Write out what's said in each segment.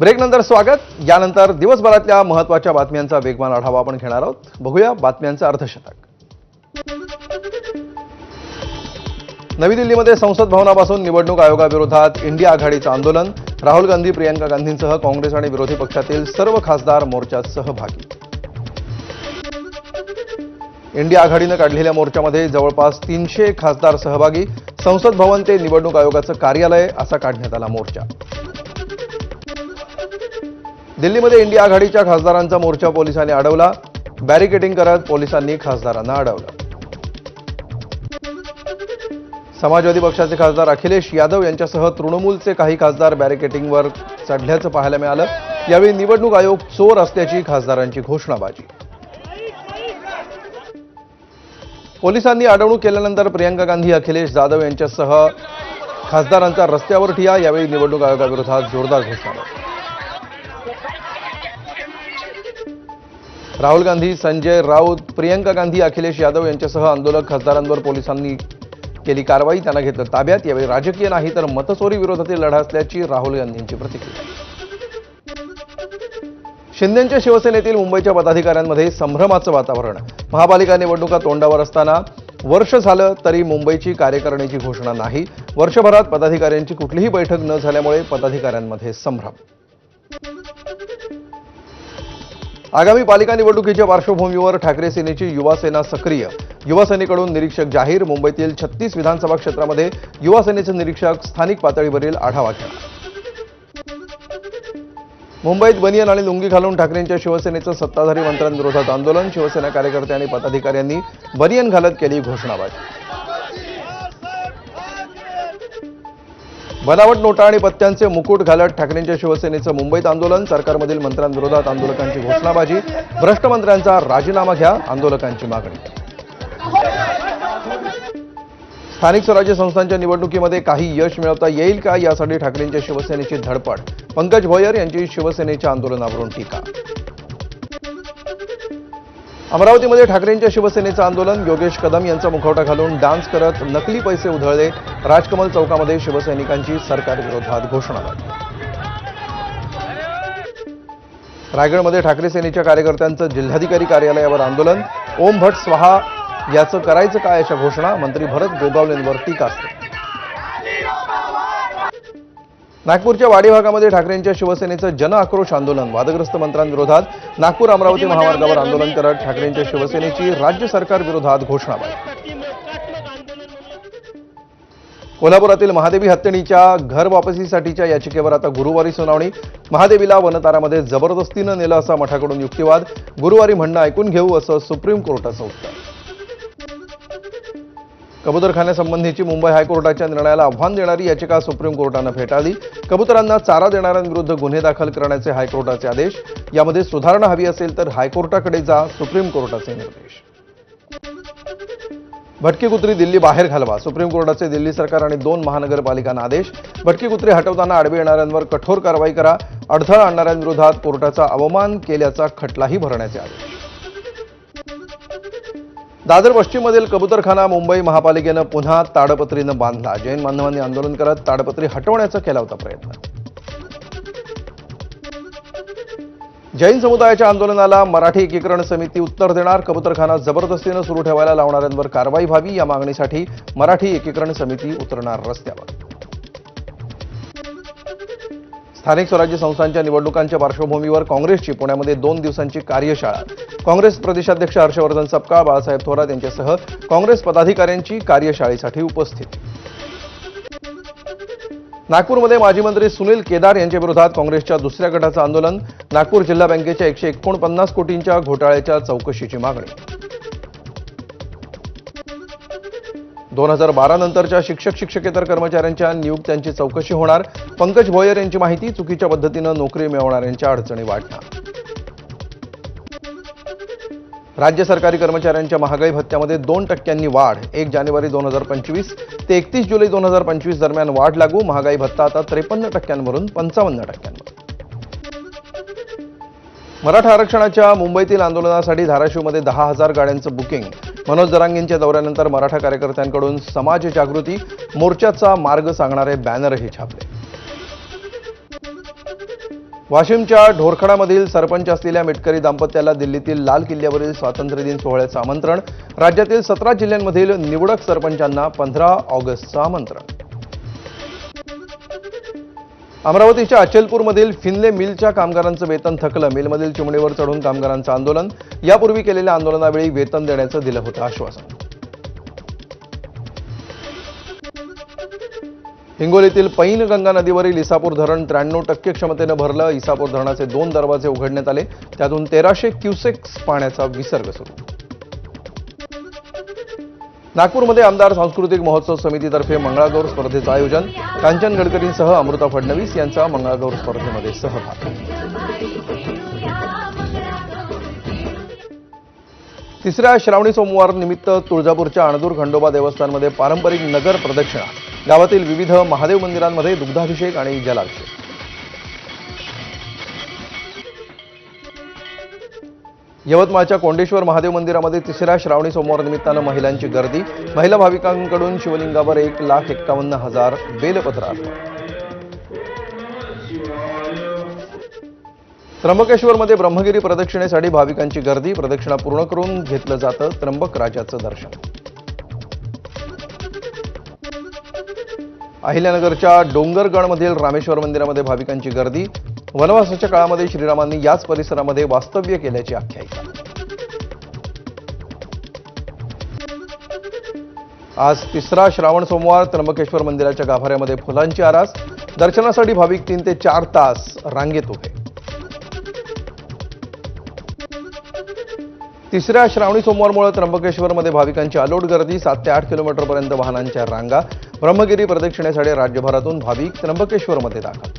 ब्रेकनंतर स्वागत. यानंतर दिवसभरातल्या महत्त्वाच्या बातम्यांचा वेगवान आढावा आपण घेणार आहोत. बघूया बातम्यांचं अर्धशतक. नवी दिल्लीमध्ये संसद भवनापासून निवडणूक आयोगाविरोधात इंडिया आघाडीचं आंदोलन. राहुल गांधी, प्रियंका गांधींसह काँग्रेस आणि विरोधी पक्षातील सर्व खासदार मोर्चात सहभागी. इंडिया आघाडीनं काढलेल्या मोर्चामध्ये जवळपास 300 खासदार सहभागी. संसद भवन ते निवडणूक आयोगाचं कार्यालय असा काढण्यात आला मोर्चा. दिल्लीमध्ये इंडिया आघाडीच्या खासदारांचा मोर्चा पोलिसांनी अडवला. बॅरिकेडिंग करत पोलिसांनी खासदारांना अडवलं. समाजवादी पक्षाचे खासदार अखिलेश यादव यांच्यासह तृणमूलचे काही खासदार बॅरिकेडिंगवर चढल्याचं पाहायला मिळालं. यावेळी निवडणूक आयोग चोर असल्याची खासदारांची घोषणाबाजी. पोलिसांनी अडवणूक केल्यानंतर प्रियंका गांधी, अखिलेश जाधव यांच्यासह खासदारांचा रस्त्यावर ठिय्या. यावेळी निवडणूक आयोगाविरोधात जोरदार घोषणाबाजी. राहुल गांधी, संजय राऊत, प्रियंका गांधी, अखिलेश यादव यांच्यासह आंदोलक खासदारांवर पोलिसांनी केली कारवाई. त्यांना घेतलं ताब्यात. यावेळी राजकीय नाही तर मतचोरी विरोधातील लढा असल्याची राहुल गांधींची प्रतिक्रिया. शिंदेंच्या शिवसेनेतील मुंबईच्या पदाधिकाऱ्यांमध्ये संभ्रमाचं वातावरण. महापालिका निवडणुका तोंडावर असताना वर्ष झालं तरी मुंबईची कार्यकारिणीची घोषणा नाही. वर्षभरात पदाधिकाऱ्यांची कुठलीही बैठक न झाल्यामुळे पदाधिकाऱ्यांमध्ये संभ्रम. आगामी पालिका निवडणुकीच्या पार्श्वभूमीवर ठाकरे सेनेची युवा सेना सक्रिय. युवा सेनेकडून निरीक्षक जाहीर. मुंबईतील 36 विधानसभा क्षेत्रामध्ये युवा सेनेचे निरीक्षक स्थानिक पातळीवरील आढावा घेणार. मुंबईत बनियन आणि लुंगी घालून ठाकरेंच्या शिवसेनेचं सत्ताधारी मंत्र्यांविरोधात आंदोलन. शिवसेना कार्यकर्ते आणि पदाधिकाऱ्यांनी बनियन घालत केली घोषणाबाजी. बनावट नोटा आणि पत्त्यांचे मुकुट घालत ठाकरेंच्या शिवसेनेचं मुंबईत आंदोलन. सरकारमधील मंत्र्यांविरोधात आंदोलकांची घोषणाबाजी. भ्रष्ट मंत्र्यांचा राजीनामा घ्या, आंदोलकांची मागणी. स्थानिक स्वराज्य संस्थांच्या निवडणुकीमध्ये काही यश मिळवता येईल का, यासाठी ठाकरेंच्या शिवसेनेची धडपड. पंकज भोयर यांची शिवसेनेच्या आंदोलनावरून टीका. अमरावतीमध्ये ठाकरेंच्या शिवसेनेचं आंदोलन. योगेश कदम यांचा मुखवटा घालून डान्स करत नकली पैसे उधळले. राजकमल चौकामध्ये शिवसैनिकांची सरकारविरोधात घोषणाबाजी. रायगडमध्ये ठाकरे सेनेच्या कार्यकर्त्यांचं जिल्हाधिकारी कार्यालयावर आंदोलन. ओम भट स्वाहा याचं करायचं काय अशा घोषणा. मंत्री भरत गोगावलेंवर टीकास्त्र. नागपूरच्या वाडी भागामध्ये ठाकरेंच्या शिवसेनेचं जन आक्रोश आंदोलन. वादग्रस्त मंत्र्यांविरोधात नागपूर अमरावती महामार्गावर आंदोलन करत ठाकरेंच्या शिवसेनेची राज्य सरकारविरोधात घोषणाबाजी. कोल्हापुरातील महादेवी हत्तीच्या घर वापसीसाठीच्या याचिकेवर आता गुरुवारी सुनावणी. महादेवीला वनतारामध्ये जबरदस्तीनं नेलं असा मठाकडून युक्तिवाद. गुरुवारी म्हणणं ऐकून घेऊ असं सुप्रीम कोर्टाचं उत्तर. कबुतरखान्यासंबंधीची मुंबई हायकोर्टाच्या निर्णयाला आव्हान देणारी याचिका सुप्रीम कोर्टानं फेटाळली. कबुतरांना चारा देणाऱ्यांविरुद्ध गुन्हे दाखल करण्याचे हायकोर्टाचे आदेश. यामध्ये सुधारणा हवी असेल तर हायकोर्टाकडे जा, सुप्रीम कोर्टाचे निर्देश. भटकी कुत्री दिल्ली बाहेर घालवा. सुप्रीम कोर्टाचे दिल्ली सरकार आणि 2 महानगरपालिकांना आदेश. भटकी कुत्री हटवताना आडवे येणाऱ्यांवर कठोर कारवाई करा. अडथळा आणणाऱ्यांविरोधात कोर्टाचा अवमान केल्याचा खटलाही भरण्याचे आदेश. दादर पश्चिममधील कबुतरखाना मुंबई महापालिकेनं पुन्हा ताडपत्रीनं बांधला. जैन बांधवांनी आंदोलन करत ताडपत्री हटवण्याचा केला होता प्रयत्न. जैन समुदायाच्या आंदोलनाला मराठी एकीकरण समिती उत्तर देणार. कबुतरखाना जबरदस्तीनं सुरू ठेवायला लावणाऱ्यांवर कारवाई व्हावी या मागणीसाठी मराठी एकीकरण समिती उतरणार रस्त्यावर. स्थानिक स्वराज्य संस्थांच्या निवडणुकांच्या पार्श्वभूमीवर काँग्रेसची पुण्यामध्ये 2 दिवसांची कार्यशाळा. काँग्रेस प्रदेशाध्यक्ष हर्षवर्धन सपकाळ, बाळासाहेब थोरात यांच्यासह काँग्रेस पदाधिकाऱ्यांची कार्यशाळेसाठी उपस्थिती. नागपूरमध्ये माजी मंत्री सुनील केदार यांच्या विरोधात काँग्रेसच्या दुसऱ्या गटाचं आंदोलन. नागपूर जिल्हा बँकेच्या 149 कोटींच्या घोटाळ्याच्या चौकशीची मागणी. 2012 नंतरच्या शिक्षकेतर कर्मचाऱ्यांच्या नियुक्त्यांची चौकशी होणार. पंकज भोयर यांची माहिती. चुकीच्या पद्धतीनं नोकरी मिळवणाऱ्यांच्या अडचणी वाढणार. राज्य सरकारी कर्मचाऱ्यांच्या महागाई भत्त्यामध्ये 2% वाढ. 1 जानेवारी 2025 ते 31 जुलै 2025 दरम्यान वाढ लागू. महागाई भत्ता आता 53% वरून 55%. मराठा आरक्षणाच्या मुंबईतील आंदोलनासाठी धाराशिवमध्ये 10,000 गाड्यांचं बुकिंग. मनोज जरांगेंच्या दौऱ्यानंतर मराठा कार्यकर्त्यांकडून समाज जागृती. मोर्चाचा मार्ग सांगणारे बॅनरही छापले. वाशिमच्या ढोरखडामधील सरपंच असलेल्या मेटकरी दाम्पत्याला दिल्लीतील लाल किल्ल्यावरील स्वातंत्र्य दिन सोहळ्याचं आमंत्रण. राज्यातील 17 जिल्ह्यांमधील निवडक सरपंचांना 15 ऑगस्टचं आमंत्रण. अमरावतीच्या अचलपूरमधील फिनले मिलच्या कामगारांचं वेतन थकलं. मिलमधील चिमणीवर चढून कामगारांचं आंदोलन. यापूर्वी केलेल्या आंदोलनावेळी वेतन देण्याचं दिलं होतं आश्वासन. हिंगोलीतील पैनगंगा नदीवरील इसापूर धरण 93% क्षमतेनं भरलं. इसापूर धरणाचे 2 दरवाजे उघडण्यात आले. त्यातून 1300 क्युसेक्स पाण्याचा विसर्ग सुरू. नागपूरमध्ये आमदार सांस्कृतिक महोत्सव समितीतर्फे मंगळागौर स्पर्धेचं आयोजन. कांचन गडकरींसह अमृता फडणवीस यांचा मंगळागौर स्पर्धेमध्ये सहभाग. तिसऱ्या श्रावणी सोमवार निमित्त तुळजापूरच्या अणदूर खंडोबा देवस्थानमध्ये पारंपरिक नगर प्रदक्षिणा. गावातील विविध महादेव मंदिरांमध्ये दुग्धाभिषेक आणि जलाभिषेक. यवतमाळच्या कोंडेश्वर महादेव मंदिरामध्ये तिसऱ्या श्रावणी सोमवार निमित्तानं महिलांची गर्दी. महिला भाविकांकडून शिवलिंगावर 1,51,000 बेलपत्र अर्पण. त्र्यंबकेश्वरमध्ये ब्रह्मगिरी प्रदक्षिणेसाठी भाविकांची गर्दी. प्रदक्षिणा पूर्ण करून घेतलं जातं त्र्यंबक राजाचं दर्शन. अहिल्यानगरच्या डोंगरगडमधील रामेश्वर मंदिरामध्ये भाविकांची गर्दी. वनवासाच्या काळामध्ये श्रीरामांनी याच परिसरामध्ये वास्तव्य केल्याची आख्यायिका. आज तिसरा श्रावण सोमवार. त्र्यंबकेश्वर मंदिराच्या गाभाऱ्यामध्ये फुलांची आरास. दर्शनासाठी भाविक 3 ते 4 तास रांगेत उभे. तिसऱ्या श्रावणी सोमवारमुळे त्र्यंबकेश्वरमध्ये भाविकांची अलोट गर्दी. 7 ते 8 किलोमीटरपर्यंत वाहनांच्या रांगा. ब्रह्मगिरी प्रदक्षिणेसाठी राज्यभरातून भाविक त्र्यंबकेश्वरमध्ये दाखल.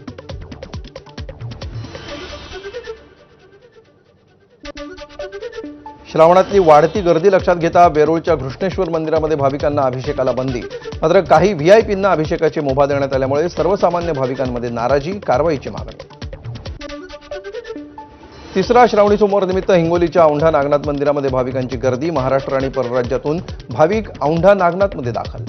श्रावणातली वाढती गर्दी लक्षात घेता वेरूळच्या घृष्णेश्वर मंदिरामध्ये भाविकांना अभिषेकाला बंदी. मात्र काही व्हीआयपींना अभिषेकाची मुभा देण्यात आल्यामुळे सर्वसामान्य भाविकांमध्ये नाराजी. कारवाईची मागणी. तिसरा श्रावणी सोमवार निमित्त हिंगोलीच्या औंढा नागनाथ मंदिरामध्ये भाविकांची गर्दी. महाराष्ट्र आणि परराज्यातून भाविक औंढा नागनाथमध्ये दाखल.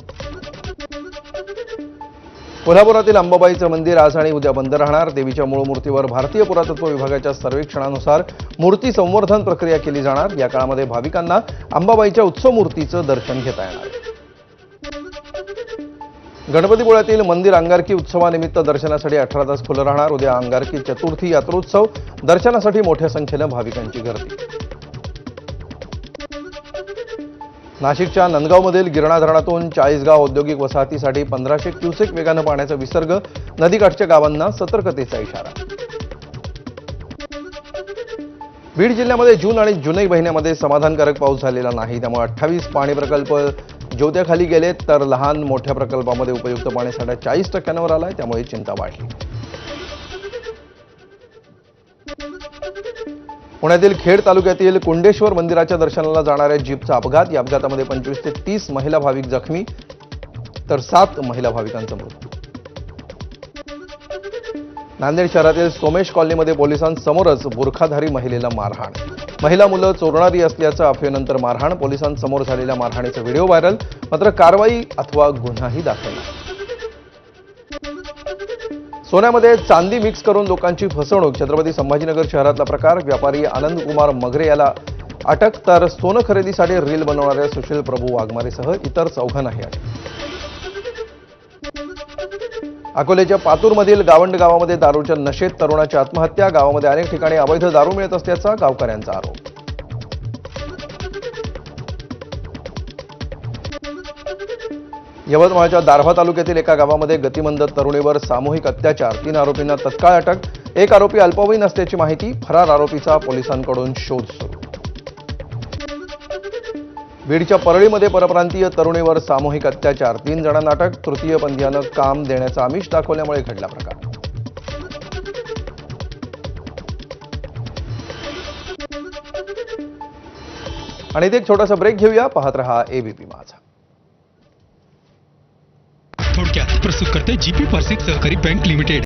कोल्हापुरातील अंबाबाईचं मंदिर आज आणि उद्या बंद राहणार. देवीच्या मूळ मूर्तीवर भारतीय पुरातत्व विभागाच्या सर्वेक्षणानुसार मूर्ती संवर्धन प्रक्रिया केली जाणार. या काळामध्ये भाविकांना अंबाबाईच्या उत्सव मूर्तीचं दर्शन घेता येणार. गणपतीपुळ्यातील मंदिर अंगारकी उत्सवानिमित्त दर्शनासाठी 18 तास खुलं राहणार. उद्या अंगारकी चतुर्थी यात्रोत्सव. दर्शनासाठी मोठ्या संख्येनं भाविकांची गर्दी. नाशिकच्या नंदगावमधील गिरणा धरणातून 40 गाव औद्योगिक वसाहतीसाठी 1500 क्युसेक वेगानं पाण्याचा विसर्ग. नदीकाठच्या गावांना सतर्कतेचा इशारा. बीड जिल्ह्यामध्ये जून आणि जुलै महिन्यामध्ये समाधानकारक पाऊस झालेला नाही. त्यामुळे 28 पाणी प्रकल्प ज्योत्याखाली गेलेत तर लहान मोठ्या प्रकल्पामध्ये उपयुक्त पाणीसाठा 40% आलाय. त्यामुळे चिंता वाढली. पुण्यातील खेड तालुक्यातील कुंडेश्वर मंदिराच्या दर्शनाला जाणाऱ्या जीपचा अपघात. या अपघातामध्ये 25 ते 30 महिला भाविक जखमी तर 7 महिला भाविकांचा मृत्यू. नांदेड शहरातील सोमेश कॉलनीमध्ये पोलिसांसमोरच बुरखाधारी महिलेला मारहाण. महिला मुलं चोरणारी असल्याचं अफवेनंतर मारहाण. पोलिसांसमोर झालेल्या मारहाणीचा व्हिडिओ व्हायरल. मात्र कारवाई अथवा गुन्हाही दाखल नाही. सोन्यामध्ये चांदी मिक्स करून लोकांची फसवणूक. छत्रपती संभाजीनगर शहरातला प्रकार. व्यापारी आनंद कुमार मगरे याला अटक तर सोनं खरेदीसाठी रील बनवणाऱ्या सुशील प्रभू वाघमारेसह इतर 4घांनाही अटक. अकोल्याच्या पातूरमधील गावंड गावामध्ये दारूच्या नशेत तरुणाची आत्महत्या. गावामध्ये अनेक ठिकाणी अवैध दारू मिळत असल्याचा गावकऱ्यांचा आरोप. यवतमाळच्या दारव्हा तालुक्यातील एका गावामध्ये गतिमंद तरुणीवर सामूहिक अत्याचार. 3 आरोपींना तत्काळ अटक. एक आरोपी अल्पवयीन असल्याची माहिती. फरार आरोपीचा पोलिसांकडून शोध सुरू. बीडच्या परळीमध्ये परप्रांतीय तरुणीवर सामूहिक अत्याचार. 3 जणांना अटक. तृतीयपंथीयानं काम देण्याचं आमिष दाखवल्यामुळे घडला प्रकार. आणि एक छोटासा ब्रेक घेऊया. पाहत रहा एबीपी माझा. थोडक्यात प्रस्तुत करते जीपी पारसिक सहकारी बँक लिमिटेड.